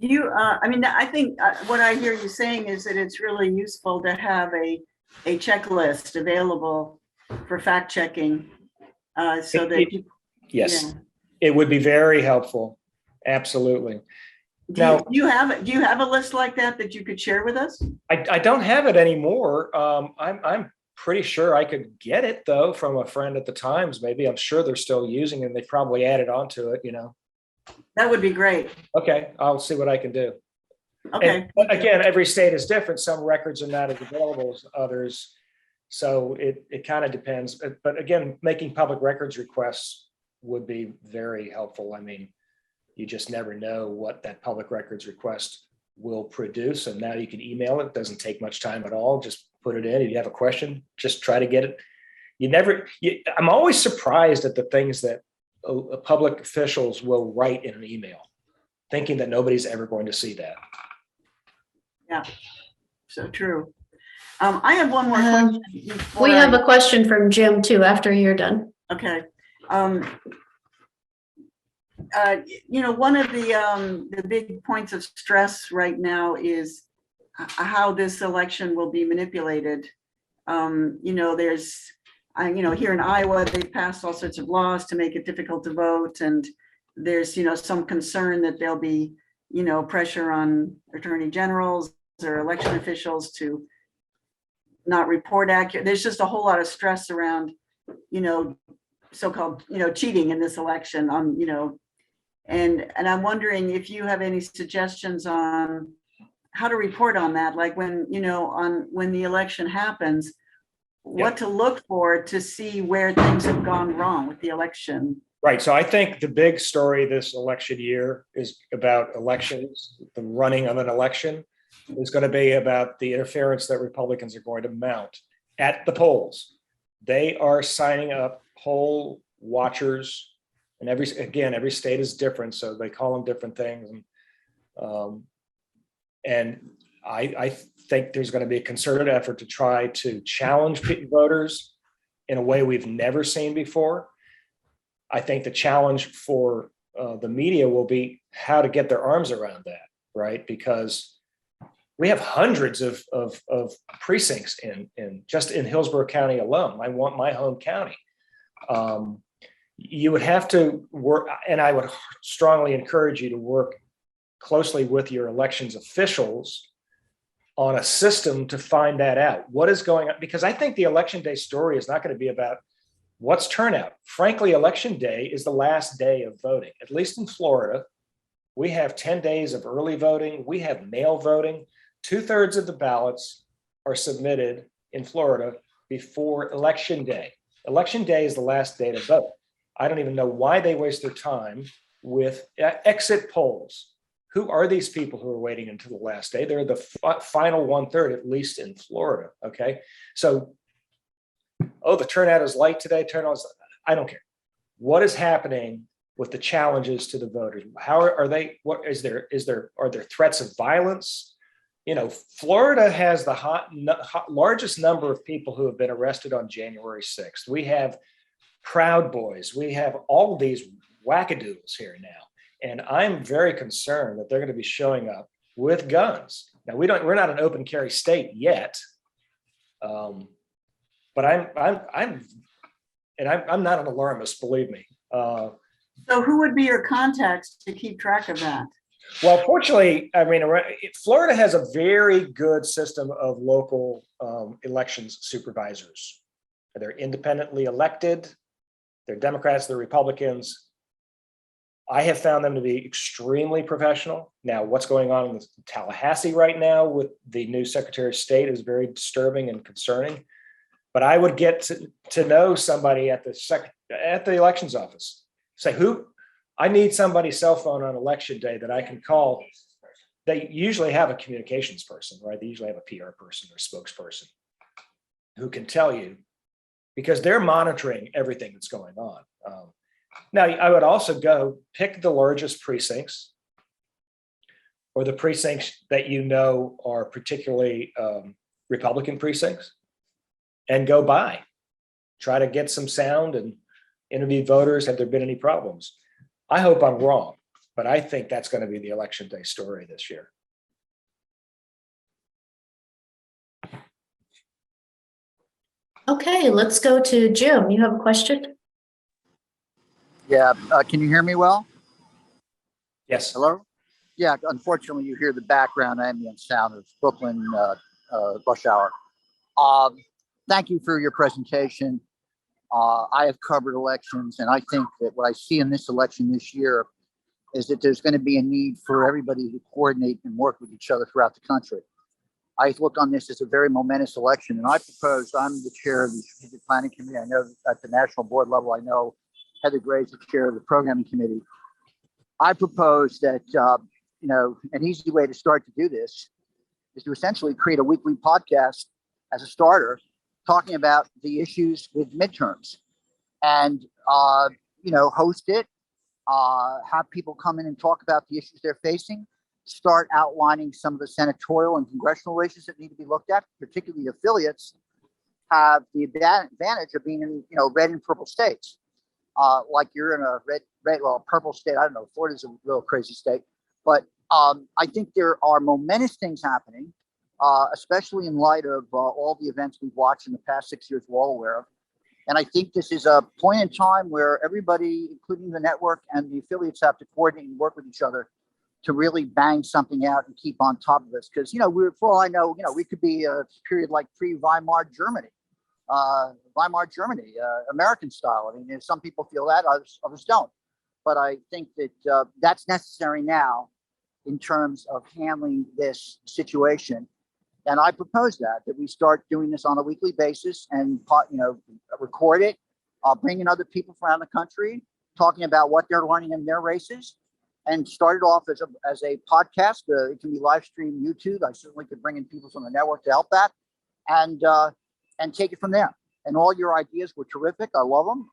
I think what I hear you saying is that it's really useful to have a checklist available for fact checking, so that people. Yes, Yeah. it would be very helpful. Absolutely. Do you have a list like that you could share with us? I don't have it anymore. I'm pretty sure I could get it though from a friend at the Times. Maybe I'm sure they're still using it. And they probably added onto it. That would be great. Okay, I'll see what I can do. Okay. And again, every state is different. Some records are not as available as others. So it kind of depends. But again, making public records requests would be very helpful. I mean, you just never know what that public records request will produce. And now you can email it. It doesn't take much time at all. Just put it in. If you have a question, just try to get it. I'm always surprised at the things that public officials will write in an email, thinking that nobody's ever going to see that. Yeah, so true. I have one more question. We have a question from Jim too, after you're done. Okay. One of the big points of stress right now is how this election will be manipulated. There's, here in Iowa, they've passed all sorts of laws to make it difficult to vote. And there's, some concern that there'll be, pressure on attorney generals or election officials to not report accurate. There's just a whole lot of stress around, so-called, cheating in this election and I'm wondering if you have any suggestions on how to report on that, like when the election happens, what to look for to see where things have gone wrong with the election. Right. So I think the big story this election year is about elections. The running of an election is going to be about the interference that Republicans are going to mount at the polls. They are signing up poll watchers, and every state is different, so they call them different things. And I think there's going to be a concerted effort to try to challenge voters in a way we've never seen before. I think the challenge for the media will be how to get their arms around that, right? Because we have hundreds of precincts in just in Hillsborough County alone. I want my home county. You would have to work, and I would strongly encourage you to work closely with your elections officials on a system to find that out. What is going on? Because I think the election day story is not going to be about what's turnout. Frankly, election day is the last day of voting. At least in Florida, we have 10 days of early voting. We have mail voting. 2/3 of the ballots are submitted in Florida before election day. Election day is the last day to vote. I don't even know why they waste their time with exit polls. Who are these people who are waiting until the last day? They're the final 1/3, at least in Florida. Okay. So, the turnout is light today. I don't care. What is happening with the challenges to the voters? How are they? What are there threats of violence? Florida has the largest number of people who have been arrested on January 6th. We have Proud Boys. We have all these wackadoodles here now. And I'm very concerned that they're going to be showing up with guns. Now we're not an open carry state yet. But I'm not an alarmist, believe me. So who would be your contacts to keep track of that? Well, fortunately, I mean, Florida has a very good system of local elections supervisors. They're independently elected. They're Democrats, they're Republicans. I have found them to be extremely professional. Now, what's going on in Tallahassee right now with the new Secretary of State is very disturbing and concerning. But I would get to know somebody at the elections office. Say, I need somebody's cell phone on election day that I can call. They usually have a communications person, right? They usually have a PR person or spokesperson who can tell you, because they're monitoring everything that's going on. Now, I would also go pick the largest precincts or the precincts that you know are particularly Republican precincts and go by. Try to get some sound and interview voters. Have there been any problems? I hope I'm wrong, but I think that's going to be the election day story this year. Okay, let's go to Jim. You have a question? Yeah, can you hear me well? Yes. Hello? Yeah, unfortunately, you hear the background ambient sound of Brooklyn rush hour. Thank you for your presentation. I have covered elections, and I think that what I see in this election this year is that there's going to be a need for everybody to coordinate and work with each other throughout the country. I look on this as a very momentous election, and I propose, I'm the chair of the Strategic Planning Committee. I know at the national board level, I know Heather Gray's the chair of the Programming Committee. I propose that, an easy way to start to do this is to essentially create a weekly podcast as a starter, talking about the issues with midterms and, host it, have people come in and talk about the issues they're facing, start outlining some of the senatorial and congressional races that need to be looked at, particularly affiliates have the advantage of being in, red and purple states. Like you're in a purple state. I don't know. Florida's a real crazy state, but I think there are momentous things happening, especially in light of all the events we've watched in the past 6 years we're all aware of. And I think this is a point in time where everybody, including the network and the affiliates, have to coordinate and work with each other to really bang something out and keep on top of this. Because, for all I know, we could be a period like pre-Weimar Germany. American style. I mean, some people feel that, others don't. But I think that that's necessary now in terms of handling this situation. And I propose that we start doing this on a weekly basis and, record it, bring in other people from around the country, talking about what they're learning in their races, and start it off as a podcast. It can be live streamed YouTube. I certainly could bring in people from the network to help that. And take it from there. And all your ideas were terrific. I love them.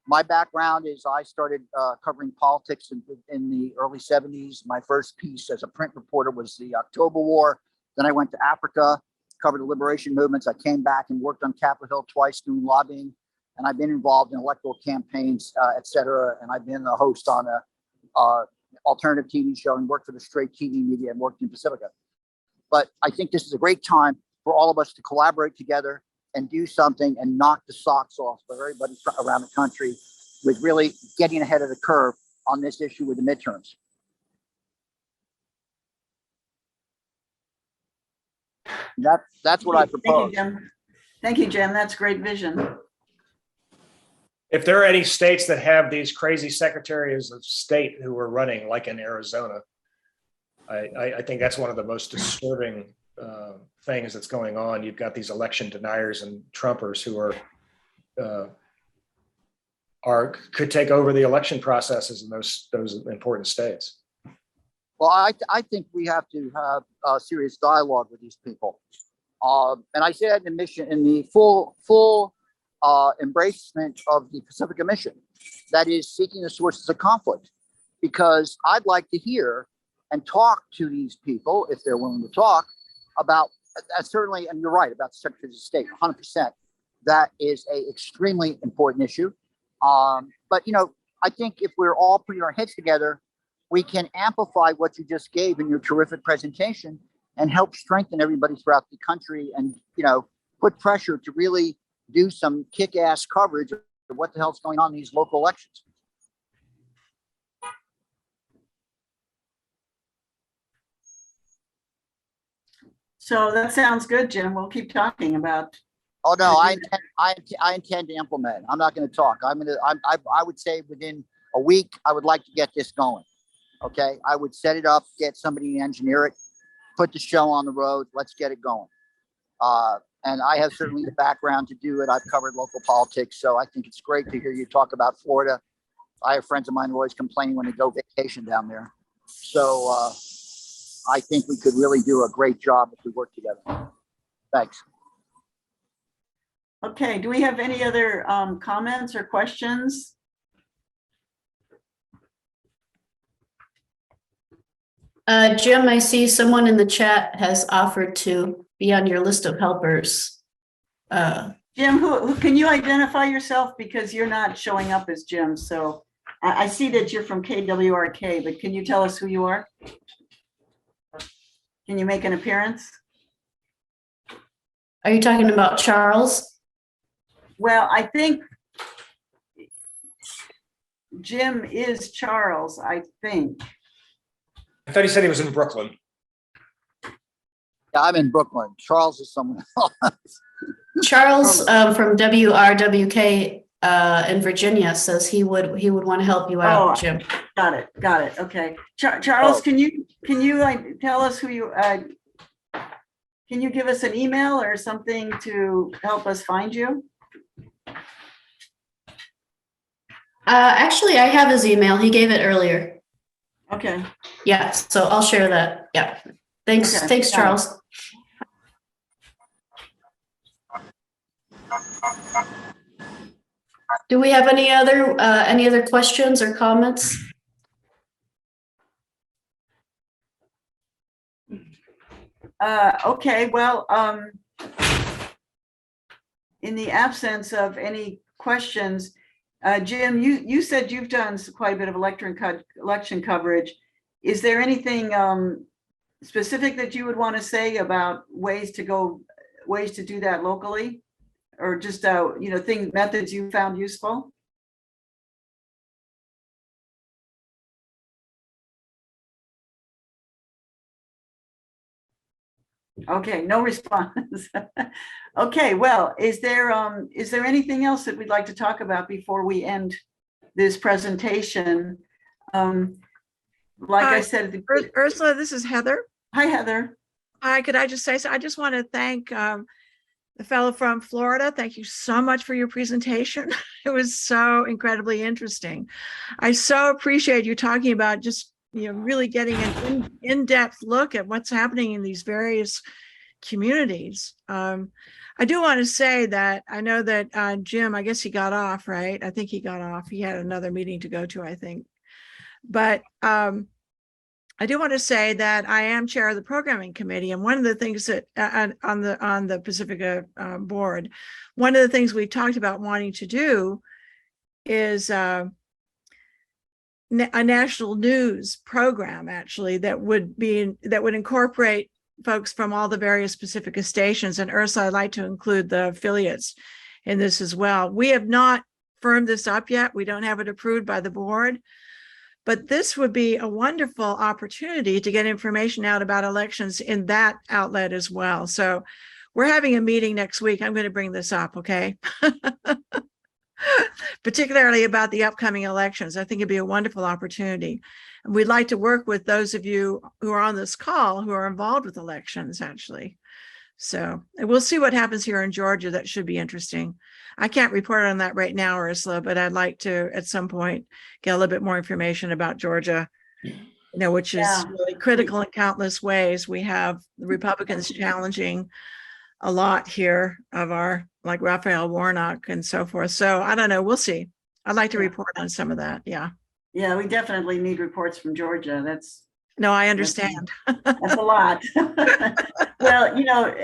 My background is I started covering politics in the early 70s. My first piece as a print reporter was the October War. Then I went to Africa, covered the liberation movements. I came back and worked on Capitol Hill twice doing lobbying. And I've been involved in electoral campaigns, et cetera. And I've been a host on a alternative TV show and worked for the straight TV media and worked in Pacifica. But I think this is a great time for all of us to collaborate together and do something and knock the socks off of everybody around the country with really getting ahead of the curve on this issue with the midterms. That's what I propose. Thank you, Jim. That's great vision. If there are any states that have these crazy secretaries of state who are running, like in Arizona, I think that's one of the most disturbing things that's going on. You've got these election deniers and Trumpers who could take over the election processes in those important states. Well, I think we have to have a serious dialogue with these people. And I say that in the full embracement of the Pacifica mission, that is seeking the sources of conflict, because I'd like to hear and talk to these people, if they're willing to talk, about certainly, and you're right, about the Secretary of State, 100%. That is a extremely important issue. But, I think if we're all putting our heads together, we can amplify what you just gave in your terrific presentation and help strengthen everybody throughout the country and, put pressure to really do some kick-ass coverage of what the hell's going on in these local elections. So that sounds good, Jim. We'll keep talking about. Oh, no, I intend to implement. I'm not going to talk. I would say within a week, I would like to get this going. Okay. I would set it up, get somebody to engineer it, put the show on the road. Let's get it going. And I have certainly the background to do it. I've covered local politics. So I think it's great to hear you talk about Florida. I have friends of mine who always complain when they go vacation down there. So I think we could really do a great job if we work together. Thanks. Okay, do we have any other comments or questions? Jim, I see someone in the chat has offered to be on your list of helpers. Jim, who can you identify yourself, because you're not showing up as Jim? So I see that you're from KWRK, but can you tell us who you are? Can you make an appearance? Are you talking about Charles? Well, I think Jim is Charles, I think. I thought he said he was in Brooklyn. Yeah, I'm in Brooklyn. Charles is someone else. Charles from WRWK in Virginia says he would want to help you out, Oh, Jim. Got it. Okay. Charles, Oh. can you like tell us who you, can you give us an email or something to help us find you? Actually, I have his email. He gave it earlier. Okay. Yeah, so I'll share that. Yeah. Thanks, Okay, thanks, got it. Charles. Do we have any other questions or comments? Okay, well, in the absence of any questions, Jim, you said you've done quite a bit of election coverage. Is there anything specific that you would want to say about ways to do that locally, or just methods you found useful? Okay, no response. Okay, well, is there anything else that we'd like to talk about before we end this presentation? Like I said, Ursula, this is Heather. Hi, Heather. Hi, could I just say, so I just want to thank the fellow from Florida. Thank you so much for your presentation. It was so incredibly interesting. I so appreciate you talking about just, really getting an in-depth look at what's happening in these various communities. I do want to say that I know that Jim, I guess he got off, right? I think he got off. He had another meeting to go to, I think. But I do want to say that I am chair of the programming committee, and one of the things that on the Pacifica board, one of the things we talked about wanting to do is a national news program, actually, that would incorporate folks from all the various Pacifica stations. And Ursula, I'd like to include the affiliates in this as well. We have not firmed this up yet. We don't have it approved by the board. But this would be a wonderful opportunity to get information out about elections in that outlet as well. So we're having a meeting next week. I'm going to bring this up, okay? Particularly about the upcoming elections. I think it'd be a wonderful opportunity. And we'd like to work with those of you who are on this call who are involved with elections, actually. So we'll see what happens here in Georgia. That should be interesting. I can't report on that right now, Ursula, but I'd like to at some point get a little bit more information about Georgia, which is really critical in countless ways. We have the Republicans challenging a lot here of our, like Raphael Warnock and so forth. So I don't know, we'll see. I'd like to report on some of that. Yeah. Yeah, we definitely need reports from Georgia. No, I understand. That's a lot. Well,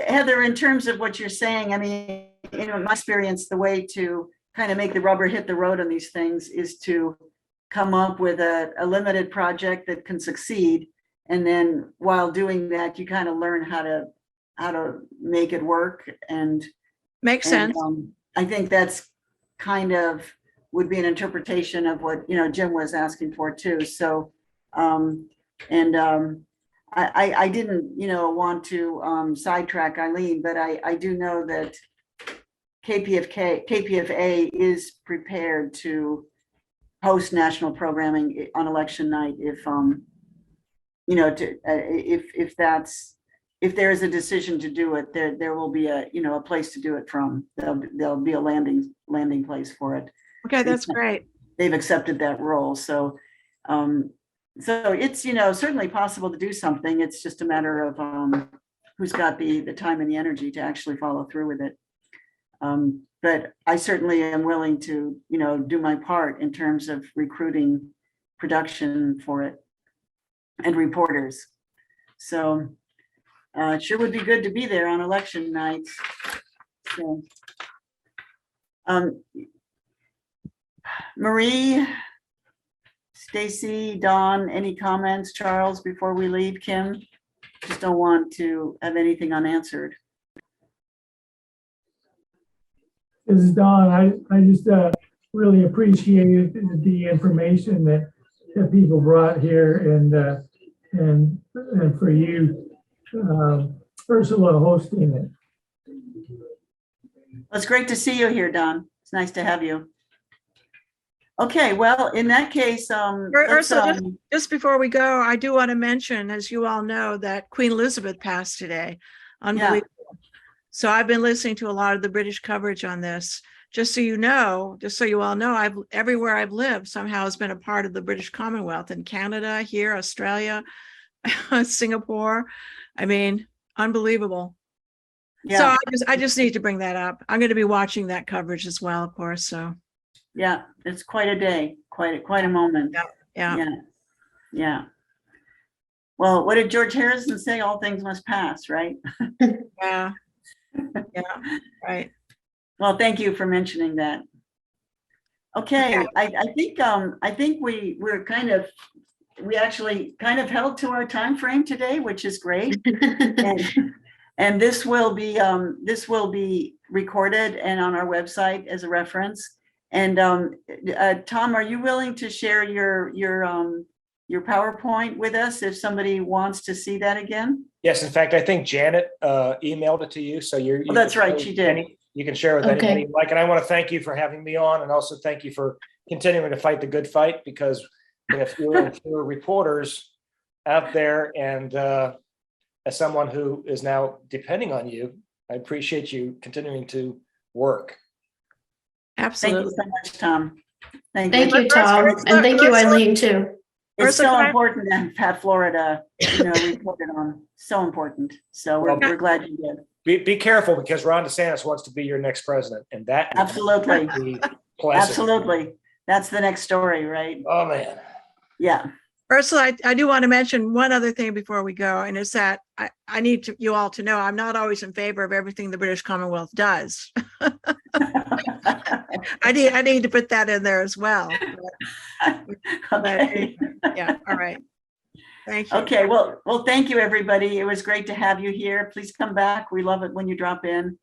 Heather, in terms of what you're saying, I mean, in my experience, the way to kind of make the rubber hit the road on these things is to come up with a limited project that can succeed. And then while doing that, you kind of learn how to make it work. And makes sense. I think that's kind of would be an interpretation of what, Jim was asking for too. So, I didn't, want to sidetrack Eileen, but I do know that KPFA is prepared to host national programming on election night if if there is a decision to do it, there will be a place to do it from. There'll be a landing place for it. Okay, that's great. They've accepted that role. So it's certainly possible to do something. It's just a matter of who's got the time and the energy to actually follow through with it. But I certainly am willing to do my part in terms of recruiting production for it and reporters. So it sure would be good to be there on election night. So, Marie, Stacy, Dawn, any comments? Charles, before we leave? Kim, just don't want to have anything unanswered. This is Don. I just really appreciated the information that people brought here, and for you, Ursula, hosting it. Well, it's great to see you here, Don. It's nice to have you. Okay, well, in that case, Ursula, just before we go, I do want to mention, as you all know, that Queen Elizabeth passed today. Unbelievable. So I've been listening to a lot of the British coverage on this. Just so you all know, everywhere I've lived somehow has been a part of the British Commonwealth, in Canada, here, Australia, Singapore. I mean, unbelievable. yeah, So I just need to bring that up. I'm going to be watching that coverage as well, of course. So yeah, it's quite a day, quite a moment. Yeah. Well, what did George Harrison say? All things must pass, right? yeah, right. Well, thank you for mentioning that. Okay, I think we actually kind of held to our time frame today, which is great. And this will be recorded and on our website as a reference. And Tom, are you willing to share your PowerPoint with us if somebody wants to see that again? Yes, in fact, I think Janet emailed it to you, so Oh, that's right, she did. You can share with anybody you like, and I want to thank you for having me on, and also thank you for continuing to fight the good fight, because we have fewer and fewer reporters out there, and as someone who is now depending on you, I appreciate you continuing to work. Absolutely. Thank you so much, Tom. Thank you, Tom, and thank you, Eileen, too. It's so important to have Florida, reported on. So important. So we're glad you did. Be careful, because Ron DeSantis wants to be your next president, and that Absolutely. be pleasant. Absolutely. That's the next story, right? Oh man. Yeah. Ursula, I do want to mention one other thing before we go, and it's that I need you all to know I'm not always in favor of everything the British Commonwealth does. I need to put that in there as well. Okay. Yeah. All right. Thank you. Okay. Well, thank you, everybody. It was great to have you here. Please come back. We love it when you drop in.